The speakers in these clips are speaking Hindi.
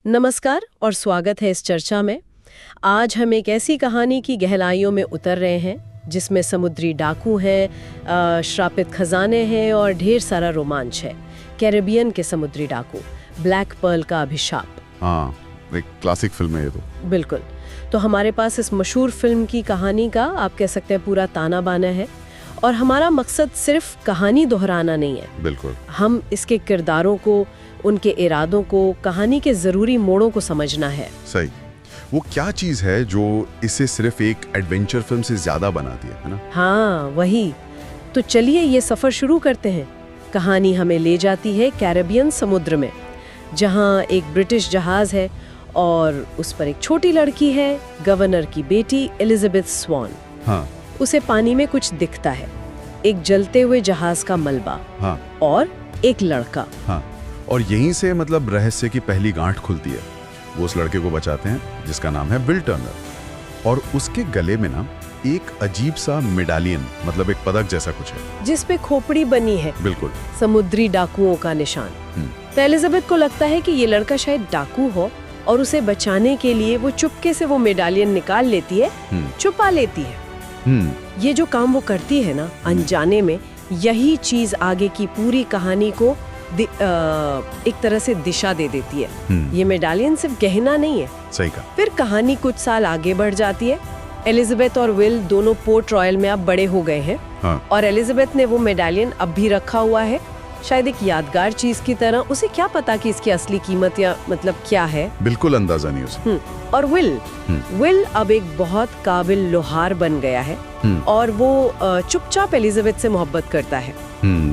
नमस्कार और स्वागत है इस चर्चा में। आज हम एक ऐसी कहानी की गहराइयों में उतर रहे हैं जिसमें समुद्री डाकू हैं, श्रापित खजाने हैं और ढेर सारा रोमांच है। कैरिबियन के समुद्री डाकू, ब्लैक पर्ल का अभिशाप। हाँ, एक क्लासिक फिल्म है ये तो। बिल्कुल। तो हमारे पास इस मशहूर फिल्म की कहानी का आप कह सकते हैं पूरा ताना बाना है, और हमारा मकसद सिर्फ कहानी दोहराना नहीं है। बिल्कुल। हम इसके किरदारों को, उनके इरादों को, कहानी के जरूरी मोड़ों को समझना है। सही। वो क्या चीज है जो इसे सिर्फ एक एडवेंचर फिल्म से ज्यादा बनाती है ना? हाँ, वही। तो चलिए ये सफर शुरू करते हैं। कहानी हमें ले जाती है कैरिबियन समुद्र में, जहाँ एक ब्रिटिश जहाज है और उस पर एक छोटी लड़की है, गवर्नर की बेटी एलिजाबेथ स्वॉन। हाँ। उसे पानी में कुछ दिखता है, एक जलते हुए जहाज का मलबा। हाँ। और एक लड़का। हाँ। और यहीं से मतलब रहस्य की पहली गांठ खुलती है। वो उस लड़के को बचाते हैं जिसका नाम है विल टर्नर, और उसके गले में ना एक अजीब सा मेडालियन, मतलब एक पदक जैसा कुछ है जिस पे खोपड़ी बनी है। बिल्कुल। समुद्री डाकुओं का निशान। तो एलिजाबेथ को लगता है कि ये लड़का शायद डाकू हो, और उसे बचाने के लिए वो चुपके से वो मेडालियन निकाल लेती है, छुपा लेती है। ये जो काम वो करती है ना अनजाने में, यही चीज आगे की पूरी कहानी को एक तरह से दिशा दे देती है। ये मेडालियन सिर्फ गहना नहीं है। सही कहा। फिर कहानी कुछ साल आगे बढ़ जाती है। एलिजाबेथ और विल दोनों पोर्ट रॉयल में अब बड़े हो गए हैं। हाँ। और एलिजाबेथ ने वो मेडालियन अब भी रखा हुआ है, शायद एक यादगार चीज की तरह। उसे क्या पता कि इसकी असली कीमत या मतलब क्या है, बिल्कुल अंदाजा नहीं उसे। और विल अब एक बहुत काबिल लोहार बन गया है, और वो चुपचाप एलिजाबेथ से मोहब्बत करता है।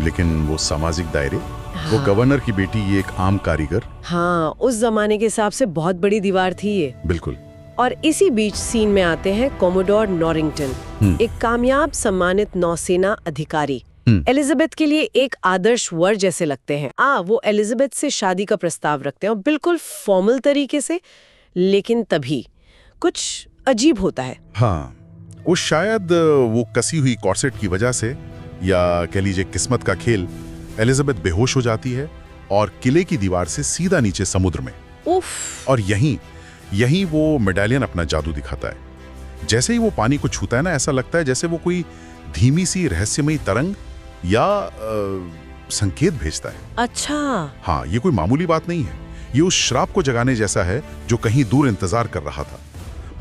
लेकिन वो सामाजिक दायरे, वो गवर्नर की बेटी, ये एक आम कारीगर। हाँ, उस जमाने के हिसाब से बहुत बड़ी दीवार थी ये। बिल्कुल। और इसी बीच सीन में आते हैं कोमोडोर नॉरिंगटन, एक कामयाब सम्मानित नौसेना अधिकारी। एलिजाबेथ के लिए एक आदर्श वर जैसे लगते हैं। वो एलिजाबेथ से शादी का प्रस्ताव रखते हैं, और बिल्कुल फॉर्मल तरीके से। लेकिन तभी कुछ अजीब होता है। हाँ, वो शायद वो कसी हुई कॉर्सेट की वजह से, या कह लीजिए किस्मत का खेल, एलिजाबेथ बेहोश हो जाती है और किले की दीवार से सीधा नीचे समुद्र में। उफ। और यहीं वो मेडालियन अपना जादू दिखाता है। जैसे ही वो पानी को छूता है ना, ऐसा लगता है जैसे वो कोई धीमी सी रहस्यमयी तरंग या संकेत भेजता है। अच्छा। हाँ, ये कोई मामूली बात नहीं है। ये उस श्राप को जगाने जैसा है जो कहीं दूर इंतजार कर रहा था।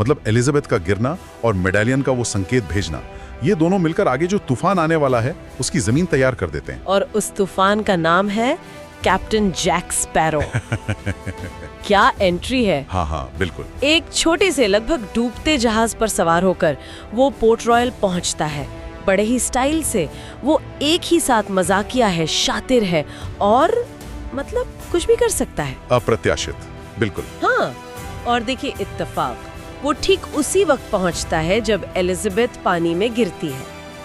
मतलब एलिजाबेथ का गिरना और मेडालियन का वो संकेत भेजना, ये दोनों मिलकर आगे जो तूफान आने वाला है उसकी जमीन तैयार कर देते हैं। और उस तूफान का नाम है कैप्टन जैक स्पैरो। क्या एंट्री है। हाँ हाँ, बिल्कुल। एक छोटे से लगभग डूबते जहाज पर सवार होकर वो पोर्ट रॉयल पहुंचता है। बड़े ही स्टाइल से वो एक ही साथ मजाकिया है, शातिर है, और मतलब कुछ भी कर सकता है। अप्रत्याशित। बिल्कुल। हाँ, और देखिए इत्तेफाक, वो ठीक उसी वक्त पहुंचता है जब एलिजाबेथ पानी में गिरती है।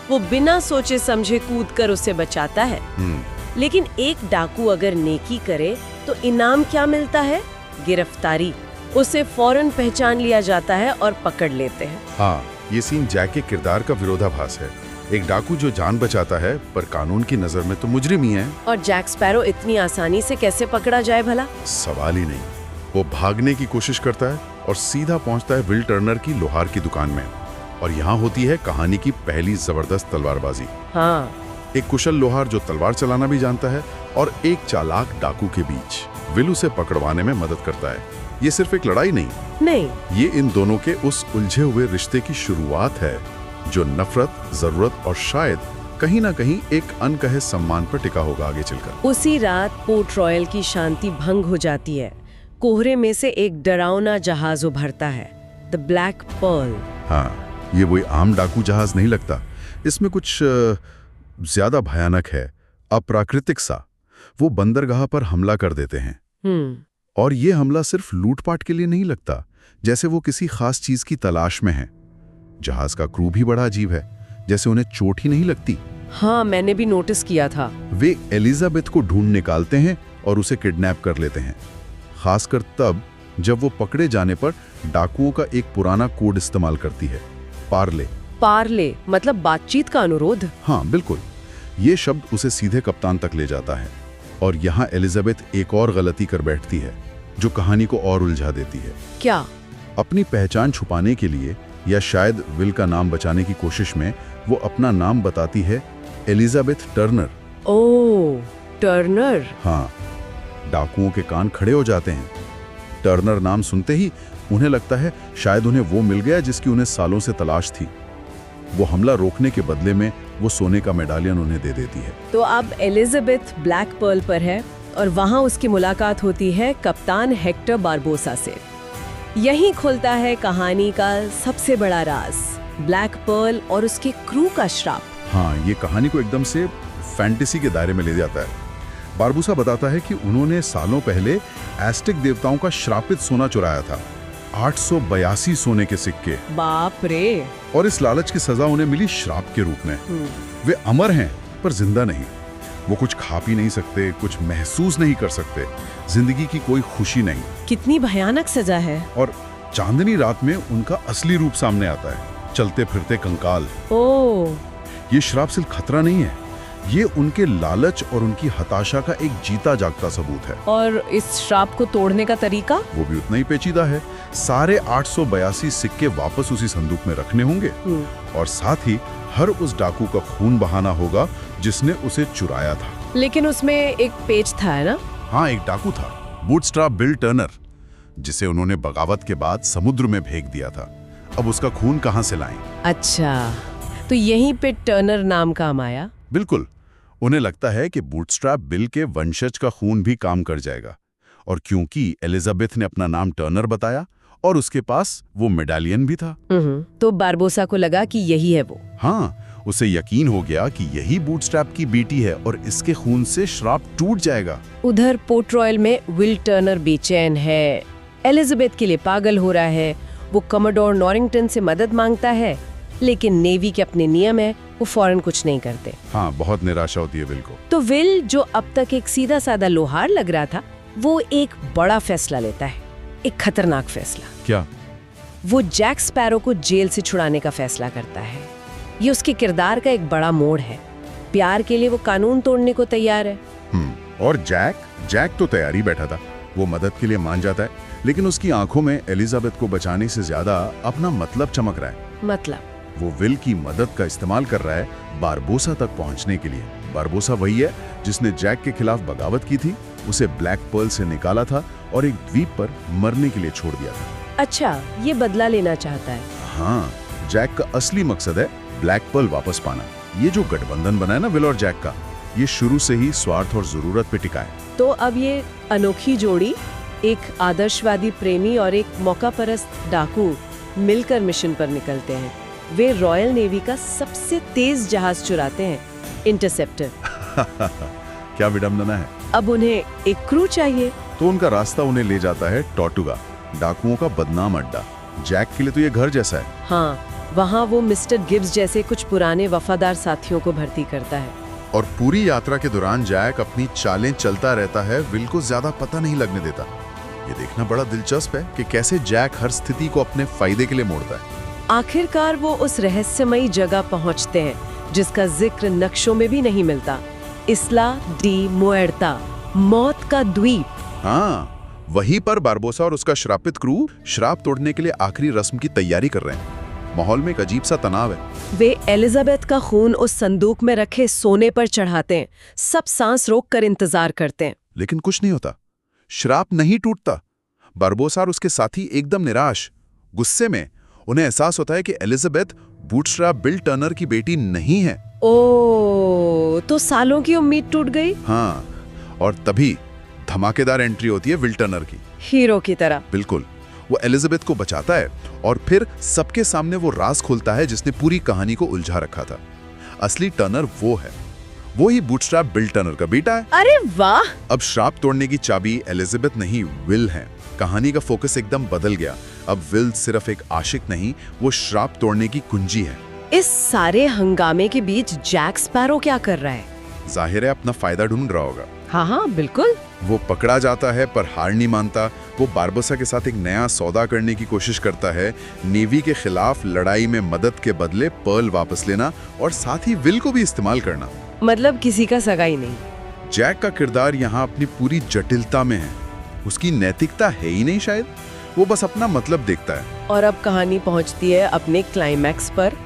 वो बिना सोचे समझे कूदकर उसे बचाता है। लेकिन एक डाकू अगर नेकी करे तो इनाम क्या मिलता है? गिरफ्तारी। उसे फौरन पहचान लिया जाता है और पकड़ लेते हैं। हाँ, ये सीन जैक के किरदार का विरोधाभास है। एक डाकू जो जान बचाता है, पर कानून की नजर में तो मुजरिम ही है। और जैक स्पैरो इतनी आसानी से कैसे पकड़ा जाए भला? सवाल ही नहीं। वो भागने की कोशिश करता है और सीधा पहुंचता है विल टर्नर की लोहार की दुकान में। और यहाँ होती है कहानी की पहली जबरदस्त तलवारबाजी। हाँ। एक कुशल लोहार जो तलवार चलाना भी जानता है और एक चालाक डाकू के बीच विल उसे पकड़वाने में मदद करता है। ये सिर्फ एक लड़ाई नहीं, ये इन दोनों के उस उलझे हुए रिश्ते की शुरुआत है जो नफरत, जरूरत और शायद कहीं ना कहीं एक अनकहे सम्मान पर टिका होगा आगे चलकर। उसी रात पोर्ट रॉयल की शांति भंग हो जाती है। कोहरे में से एक डरावना जहाज उभरता है, द ब्लैक पर्ल। हाँ, ये वही आम डाकू जहाज नहीं लगता। इसमें कुछ ज्यादा भयानक है, अप्राकृतिक सा। वो बंदरगाह पर हमला कर देते हैं। और ये हमला सिर्फ लूटपाट के लिए नहीं लगता, जैसे वो किसी खास चीज की तलाश में है। जहाज का क्रू भी बड़ा अजीब है, जैसे उन्हें चोट ही नहीं लगती। हाँ, मैंने भी नोटिस किया था। वे एलिजाबेथ को ढूंढ निकालते हैं और उसे किडनैप कर लेते हैं, खासकर तब जब वो पकड़े जाने पर डाकुओं का एक पुराना कोड इस्तेमाल करती है, पार्ले मतलब बातचीत का अनुरोध। हाँ बिल्कुल। ये शब्द उसे सीधे कप्तान तक ले जाता है। और यहाँ एलिजाबेथ एक और गलती कर बैठती है। जो कहानी को और उलझा देती है। क्या? अपनी पहचान छुपाने के लिए या शायद विल का नाम बचाने की कोशिश में वो अपना नाम बताती है एलिजाबेथ टर्नर। ओह, टर्नर। हाँ, डाकुओं के कान खड़े हो जाते हैं। टर्नर नाम सुनते ही उन्हें लगता है शायद उन्हें वो मिल गया जिसकी उन्हें सालों से तलाश थी। वो हमला रोकने के बदले में वो सोने का मेडालियन उन्हें दे देती है। तो अब एलिजाबेथ ब्लैक पर्ल पर है और वहां उसकी मुलाकात होती है कप्तान हेक्टर बारबोसा से। यहीं खुलता है कहानी का सबसे बड़ा राज, ब्लैक पर्ल और उसके क्रू का श्राप। हाँ, ये कहानी को एकदम से फैंटेसी के दायरे में ले जाता है। बारबोसा बताता है कि उन्होंने सालों पहले एस्टेक देवताओं का श्रापित सोना चुराया था, 882 सोने के सिक्के। बाप रे। और इस लालच की सजा उन्हें मिली श्राप के रूप में। वे अमर हैं पर जिंदा नहीं। वो कुछ खा पी नहीं सकते, कुछ महसूस नहीं कर सकते, जिंदगी की कोई खुशी नहीं। कितनी भयानक सजा है। और चांदनी रात में उनका असली रूप सामने आता है, चलते फिरते कंकाल। ओह, ये श्राप सिर्फ खतरा नहीं है, ये उनके लालच और उनकी हताशा का एक जीता जागता सबूत है। और इस श्राप को तोड़ने का तरीका? वो भी उतना ही पेचीदा है। सारे 882 सिक्के वापस उसी संदूक में रखने होंगे और साथ ही हर उस डाकू का खून बहाना होगा जिसने उसे चुराया था। लेकिन उसमें एक पेच था, है ना? हाँ, एक डाकू था, बूटस्ट्रैप बिल टर्नर, जिसे उन्होंने बगावत के बाद समुद्र में फेंक दिया था। अब उसका खून कहाँ से लाएं? अच्छा, तो यहीं पे टर्नर नाम काम आया। बिल्कुल, उन्हें लगता है कि बूटस्ट्रैप बिल के वंशज का खून भी काम कर जाएगा। और क्योंकि एलिजाबेथ ने अपना नाम टर्नर बताया और उसके पास वो मेडालियन भी था, तो बारबोसा को लगा कि यही है वो। हाँ, उसे यकीन हो गया कि यही बूटस्ट्रैप की बेटी है और इसके खून से श्राप टूट जाएगा। उधर पोर्ट रॉयल में विल टर्नर बेचैन है, एलिजाबेथ के लिए पागल हो रहा है। वो कमोडोर नॉरिंगटन से मदद मांगता है, लेकिन नेवी के अपने नियम है, वो फौरन कुछ नहीं करते। हाँ, बहुत निराशा होती है विल को। तो विल, जो अब तक एक सीधा साधा लोहार लग रहा था, वो एक बड़ा फैसला लेता है, एक खतरनाक फैसला। क्या? वो जैक स्पैरो को जेल से छुड़ाने का फैसला करता है। ये उसके किरदार का एक बड़ा मोड़ है। प्यार के लिए वो कानून तोड़ने को तैयार है। और जैक तो तैयारी बैठा था। वो मदद के लिए मान जाता है, लेकिन उसकी आंखों में एलिजाबेथ को बचाने से ज्यादा अपना मतलब चमक रहा है। मतलब? वो विल की मदद का इस्तेमाल कर रहा है बारबोसा तक पहुंचने के लिए। बारबोसा वही है जिसने जैक के खिलाफ बगावत की थी, उसे ब्लैक पर्ल से निकाला था और एक द्वीप पर मरने के लिए छोड़ दिया था। अच्छा, ये बदला लेना चाहता है। हाँ, जैक का असली मकसद है ब्लैक पर्ल वापस पाना। ये जो गठबंधन बना है ना विल और जैक का, ये शुरू से ही स्वार्थ और जरूरत पे टिका है। तो अब ये अनोखी जोड़ी, एक आदर्शवादी प्रेमी और एक मौकापरस्त डाकू, मिलकर मिशन पर निकलते हैं। वे रॉयल नेवी का सबसे तेज जहाज चुराते हैं, इंटरसेप्टर। क्या विडंबना है। अब उन्हें एक क्रू चाहिए, तो उनका रास्ता उन्हें ले जाता है टॉर्टुगा, डाकुओं का बदनाम अड्डा। जैक के लिए तो ये घर जैसा है। हाँ, वहाँ वो मिस्टर गिब्स जैसे कुछ पुराने वफादार साथियों को भर्ती करता है। और पूरी यात्रा के दौरान जैक अपनी चालें चलता रहता है, विल को ज्यादा पता नहीं लगने देता। ये देखना बड़ा दिलचस्प है कि कैसे जैक हर स्थिति को अपने फायदे के लिए मोड़ता है। आखिरकार वो उस रहस्यमयी जगह पहुंचते हैं जिसका जिक्र नक्शों में भी नहीं मिलता, इस्ला डी मुएर्ता, मौत का द्वीप। हाँ, वहीं पर बारबोसा और उसका श्रापित क्रू श्राप तोड़ने के लिए आखिरी रस्म की तैयारी कर रहे हैं। माहौल में एक अजीब सा तनाव है। वे एलिजाबेथ का खून उस संदूक में रखे सोने पर चढ़ाते हैं, सब सांस रोक कर इंतजार करते हैं, लेकिन कुछ नहीं होता। श्राप नहीं टूटता। बारबोसा और उसके साथी एकदम निराश, गुस्से में। उन्हें एहसास होता है कि एलिजाबेथ बूटस्ट्रैप बिल टर्नर की बेटी नहीं है। ओह, तो सालों की उम्मीद टूट गई। हाँ, और तभी धमाकेदार एंट्री होती है विल टर्नर की, हीरो की तरह। बिल्कुल। वो एलिजाबेथ को बचाता है और फिर सबके सामने वो राज खोलता है जिसने पूरी कहानी को उलझा रखा था। असली टर्नर वो है, वो ही बूटस्ट्रैप बिल टर्नर का बेटा है। अरे वाह! अब श्राप तोड़ने की चाबी एलिजाबेथ नहीं, विल है। कहानी का फोकस एकदम बदल गया। अब विल सिर्फ एक आशिक नहीं, वो श्राप तोड़ने की कुंजी है। इस सारे हंगामे के बीच जैक स्पैरो क्या कर रहा है? जाहिर है अपना फायदा ढूंढ रहा होगा। हाँ, बिल्कुल। वो पकड़ा जाता है पर हार नहीं मानता। वो बारबोसा के साथ एक नया सौदा करने की कोशिश करता है, नेवी के खिलाफ लड़ाई में मदद के बदले पर्ल वापस लेना और साथ ही विल को भी इस्तेमाल करना। मतलब किसी का सगा ही नहीं। जैक का किरदार यहाँ अपनी पूरी जटिलता में है। उसकी नैतिकता है ही नहीं शायद, वो बस अपना मतलब देखता है। और अब कहानी पहुंचती है अपने क्लाइमैक्स पर।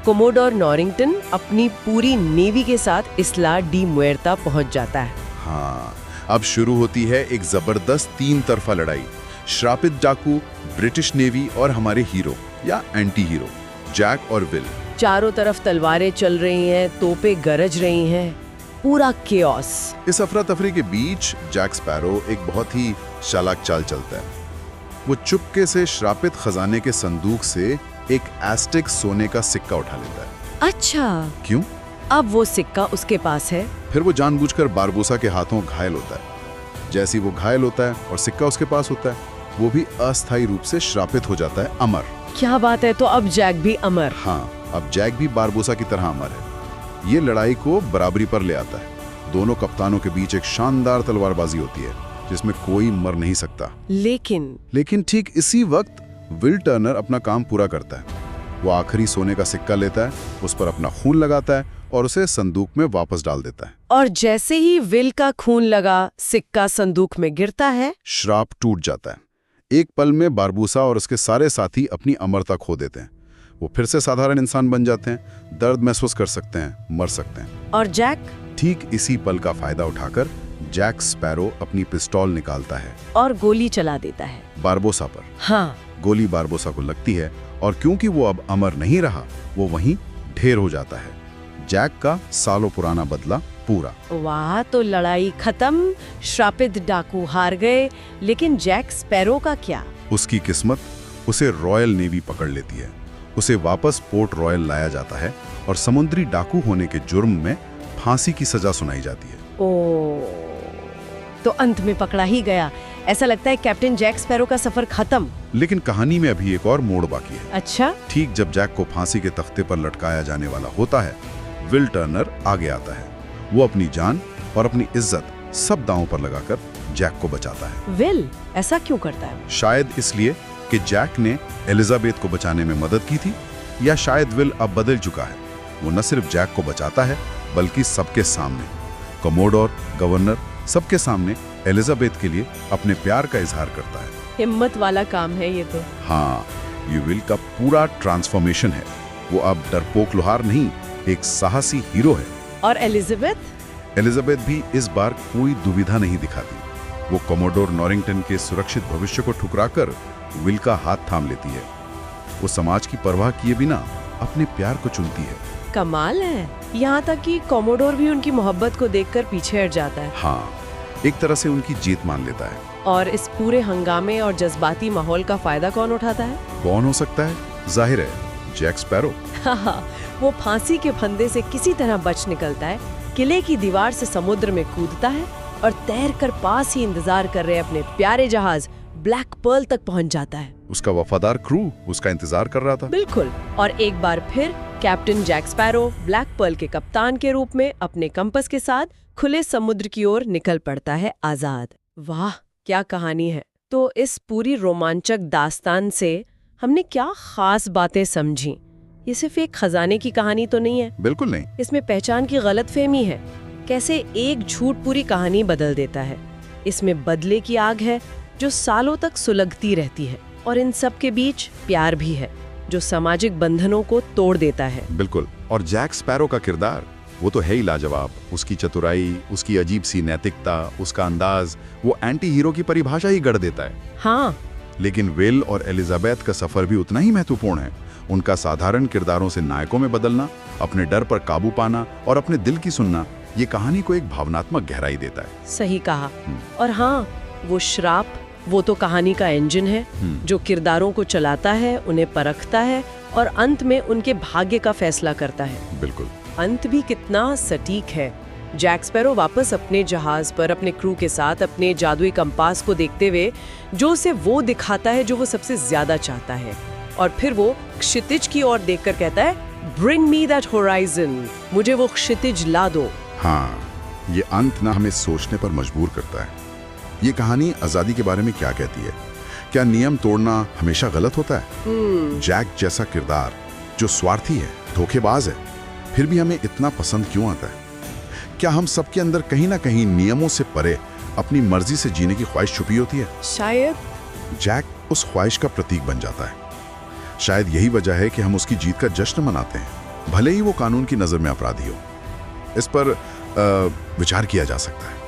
कोमोडोर नॉरिंगटन अपनी पूरी नेवी के साथ इस्ला डी मुएर्ता पहुंच जाता है। हाँ, अब शुरू होती है एक जबरदस्त 3 तरफा लड़ाई। श्रापित डाकू, ब्रिटिश नेवी और हमारे हीरो या एंटी हीरो जैक और विल। चारों तरफ तलवारें चल रही हैं, तोपें गरज रही हैं, पूरा केओस। इस अफरा तफरी के बीच जैक स्पैरो एक बहुत ही चालाक चाल चलता है। वो चुपके से श्रापित खजाने के संदूक से एक एस्टेक सोने का सिक्का उठा लेता है। अच्छा, क्यों? अब वो सिक्का उसके पास है। फिर वो जानबूझकर बारबोसा के हाथों घायल होता है। जैसे ही वो घायल होता है और सिक्का उसके पास होता है, वो भी अस्थायी रूप से श्रापित हो जाता है, अमर। क्या बात है, तो अब जैक भी अमर। हाँ, अब जैक भी बारबोसा की तरह अमर है। ये लड़ाई को बराबरी पर ले आता है। दोनों कप्तानों के बीच एक शानदार तलवारबाजी होती है जिसमें कोई मर नहीं सकता। लेकिन ठीक इसी वक्त विल टर्नर अपना काम पूरा करता है। वो आखिरी सोने का सिक्का लेता है, उस पर अपना खून लगाता है और उसे संदूक में वापस डाल देता है। और जैसे ही विल का खून लगा सिक्का संदूक में गिरता है, श्राप टूट जाता है। एक पल में बारबोसा और उसके सारे साथी अपनी अमरता खो देते हैं। वो फिर से साधारण इंसान बन जाते हैं, दर्द महसूस कर सकते हैं, मर सकते हैं। और जैक? ठीक इसी पल का फायदा उठाकर जैक स्पैरो अपनी पिस्तौल निकालता है और गोली चला देता है बारबोसा पर। हाँ, गोली बारबोसा को लगती है और क्योंकि वो अब अमर नहीं रहा, वो वहीं ढेर हो जाता है। जैक का सालों पुराना बदला पूरा। वाह, तो लड़ाई खत्म, श्रापित डाकू हार गए, लेकिन जैक स्पैरो का क्या? उसकी किस्मत उसे रॉयल नेवी पकड़ लेती है। उसे वापस पोर्ट रॉयल लाया जाता है और समुद्री डाकू होने के जुर्म में फांसी की सजा सुनाई जाती है। तो अंत में पकड़ा ही गया। ऐसा लगता है कैप्टन जैक स्पैरो का सफर खत्म। लेकिन कहानी में अभी एक और मोड़ बाकी है। अच्छा? ठीक जब जैक को फांसी के तख्ते पर लटकाया जाने वाला होता है, विल टर्नर आगे आता है। वो अपनी जान और अपनी इज्जत सब दांव पर लगाकर जैक को बचाता है। विल ऐसा क्यों करता है? शायद इसलिए कि जैक ने एलिजाबेथ को बचाने में मदद की थी, या शायद विल अब बदल चुका है। वो न सिर्फ जैक को बचाता है बल्कि सबके सामने, कमोडोर, गवर्नर, सबके सामने एलिजाबेथ के लिए अपने प्यार का इजहार करता है। हिम्मत वाला काम है ये तो। हाँ, ये विल का पूरा ट्रांसफॉर्मेशन है। वो अब डरपोक लोहार नहीं, एक साहसी हीरो है। और एलिजाबेथ? एलिजाबेथ भी इस बार कोई दुविधा नहीं दिखाती। वो कमोडोर नॉरिंगटन के सुरक्षित भविष्य को ठुकराकर विल का हाथ थाम लेती है। वो समाज की परवाह किए बिना अपने प्यार को चुनती है। कमाल है, यहाँ तक कि कमोडोर भी उनकी मोहब्बत को देखकर पीछे हट जाता है। हाँ, एक तरह से उनकी जीत मान लेता है। और इस पूरे हंगामे और जज्बाती माहौल का फायदा कौन उठाता है? कौन हो सकता है? जाहिर है, जैक स्पैरो। वो फांसी के फंदे से किसी तरह बच निकलता है, किले की दीवार से समुद्र में कूदता है और तैरकर पास ही इंतजार कर रहे अपने प्यारे जहाज ब्लैक पर्ल तक पहुंच जाता है। उसका वफादार क्रू उसका इंतजार कर रहा था। बिल्कुल। और एक बार फिर captain Jack Sparrow Black Pearl के कप्तान के रूप में अपने कंपास के साथ खुले समुद्र की ओर निकल पड़ता है आजाद। वाह, क्या कहानी है। तो इस पूरी रोमांचक दास्तान से हमने क्या खास बातें समझी? ये सिर्फ एक खजाने की कहानी तो नहीं है। बिल्कुल नहीं। इसमें पहचान की गलतफहमी है। कैसे एक झूठ पूरी कहानी बदल देता है। इसमें बदले की आग है जो सालों तक सुलगती रहती है, और इन सब के बीच प्यार भी है जो सामाजिक बंधनों को तोड़ देता है। बिल्कुल। और जैक स्पैरो का किरदार, वो तो है ही लाजवाब। उसकी चतुराई, उसकी अजीब सी नैतिकता, उसका अंदाज, वो एंटी हीरो की परिभाषा ही गढ़ देता है। हाँ, लेकिन विल और एलिजाबेथ का सफर भी उतना ही महत्वपूर्ण है। उनका साधारण किरदारों से नायकों में बदलना, अपने डर पर काबू पाना और अपने दिल की सुनना, ये कहानी को एक भावनात्मक गहराई देता है। सही कहा। और हाँ, वो श्राप, वो तो कहानी का इंजन है जो किरदारों को चलाता है, उन्हें परखता है और अंत में उनके भाग्य का फैसला करता है। बिल्कुल। अंत भी कितना सटीक है। जैक स्पैरो वापस अपने जहाज पर अपने क्रू के साथ अपने जादुई कंपास को देखते हुए जो उसे वो दिखाता है जो वो सबसे ज्यादा चाहता है, और फिर वो क्षितिज की ओर देखकर कहता है, ब्रिंग मी दैट होराइजन, मुझे वो क्षितिज ला दो। हाँ, ये अंत ना हमें सोचने पर मजबूर करता है। ये कहानी आजादी के बारे में क्या कहती है? क्या नियम तोड़ना हमेशा गलत होता है? जैक जैसा किरदार जो स्वार्थी है, धोखेबाज है, फिर भी हमें इतना पसंद क्यों आता है? क्या हम सबके अंदर कहीं ना कहीं नियमों से परे अपनी मर्जी से जीने की ख्वाहिश छुपी होती है। शायद जैक उस ख्वाहिश का प्रतीक बन जाता है। शायद यही वजह है कि हम उसकी जीत का जश्न मनाते हैं, भले ही वो कानून की नज़र में अपराधी हो। इस पर विचार किया जा सकता है।